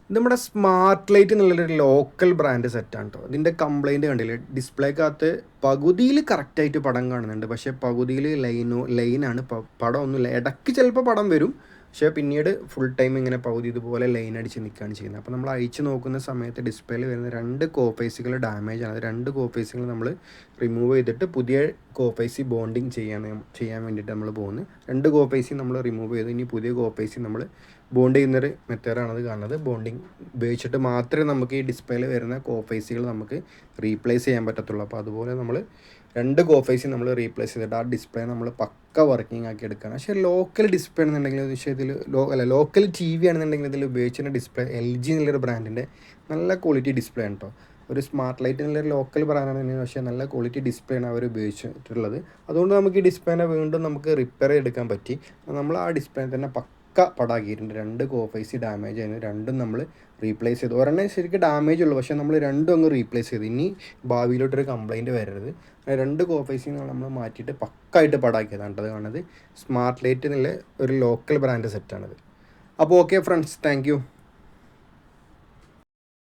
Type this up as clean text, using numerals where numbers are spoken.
ഇത് നമ്മുടെ smart light എന്നുള്ളൊരു ലോക്കൽ ബ്രാൻഡ് സെറ്റാണ് കേട്ടോ. ഇതിൻ്റെ കംപ്ലൈൻറ്റ് കണ്ടില്ലേ, ഡിസ്പ്ലേക്കകത്ത് പകുതിയിൽ കറക്റ്റായിട്ട് പടം കാണുന്നുണ്ട്, പക്ഷേ പകുതിയിൽ ലൈനാണ്, പടമൊന്നുമില്ല. ഇടയ്ക്ക് ചിലപ്പോൾ പടം വരും, പക്ഷേ പിന്നീട് ഫുൾ ടൈം ഇങ്ങനെ പകുതി ഇതുപോലെ ലൈൻ അടിച്ച് നിൽക്കുകയാണ് ചെയ്യുന്നത്. അപ്പോൾ നമ്മൾ അയച്ച് നോക്കുന്ന സമയത്ത് ഡിസ്പ്ലേയിൽ വരുന്ന 2 കോപ്പേസുകൾ ഡാമേജ് ആണ്. അത് 2 കോപ്പേസുകൾ നമ്മൾ റിമൂവ് ചെയ്തിട്ട് പുതിയ കോപ്പേസി ബോണ്ടിങ് ചെയ്യാൻ വേണ്ടിയിട്ട് നമ്മൾ പോകുന്നത്. 2 കോപ്പേസി നമ്മൾ റിമൂവ് ചെയ്തു, ഇനി പുതിയ കോപ്പേസി നമ്മൾ ബോണ്ട് ചെയ്യുന്നൊരു മെത്തേഡാണത് കാണുന്നത്. ബോണ്ടിങ് ഉപയോഗിച്ചിട്ട് മാത്രമേ നമുക്ക് ഈ ഡിസ്പ്ലേയിൽ വരുന്ന കോപ്പേസികൾ നമുക്ക് റീപ്ലേസ് ചെയ്യാൻ പറ്റത്തുള്ളൂ. അപ്പോൾ അതുപോലെ നമ്മൾ 2 കോഫേസ് നമ്മൾ റീപ്ലേസ് ചെയ്തിട്ട് ആ ഡിസ്പ്ലേ നമ്മൾ പക്ക വർക്കിംഗ് ആക്കി എടുക്കുകയാണ്. പക്ഷേ ലോക്കൽ ഡിസ്പ്ലേ ആണെന്നുണ്ടെങ്കിൽ വിഷയത്തിൽ ലോക്കൽ ടി വി ആണെന്നുണ്ടെങ്കിൽ ഇതിൽ ഉപയോഗിച്ചിരുന്ന ഡിസ്പ്ലേ LG എന്നുള്ളൊരു ബ്രാൻഡിൻ്റെ നല്ല ക്വാളിറ്റി ഡിസ്പ്ലേ ആണ് കേട്ടോ. ഒരു സ്മാർട്ട് ലൈറ്റ് എന്നുള്ളൊരു ലോക്കൽ ബ്രാൻഡാണ്, പക്ഷേ നല്ല ക്വാളിറ്റി ഡിസ്പ്ലേ ആണ് അവർ ഉപയോഗിച്ചിട്ടുള്ളത്. അതുകൊണ്ട് നമുക്ക് ഈ ഡിസ്പ്ലേനെ വീണ്ടും നമുക്ക് റിപ്പയർ ചെയ്തെടുക്കാൻ പറ്റി. നമ്മൾ ആ ഡിസ്പ്ലേ തന്നെ പക്ക പടാക്കിയിട്ടുണ്ട്. 2 കോഫേസ് ഡാമേജ് ആയിരുന്നു, രണ്ടും നമ്മൾ റീപ്ലേസ് ചെയ്തു. ഒരെണ്ണം ശരിക്കും ഡാമേജ് ഉള്ളൂ, പക്ഷേ നമ്മൾ രണ്ടും അങ്ങ് റീപ്ലേസ് ചെയ്തു. ഇനി ഭാവിയിലോട്ടൊരു കംപ്ലൈൻറ്റ് വരരുത്. 2 കോഫേസിൽ നമ്മൾ മാറ്റിയിട്ട് പക്കായിട്ട് പടാക്കിയതാണ് അത് കാണുന്നത്. സ്മാർട്ട് ലൈറ്റ് എന്നുള്ള ഒരു ലോക്കൽ ബ്രാൻഡ് സെറ്റാണിത്. അപ്പോൾ ഓക്കെ ഫ്രണ്ട്സ്, താങ്ക് യു.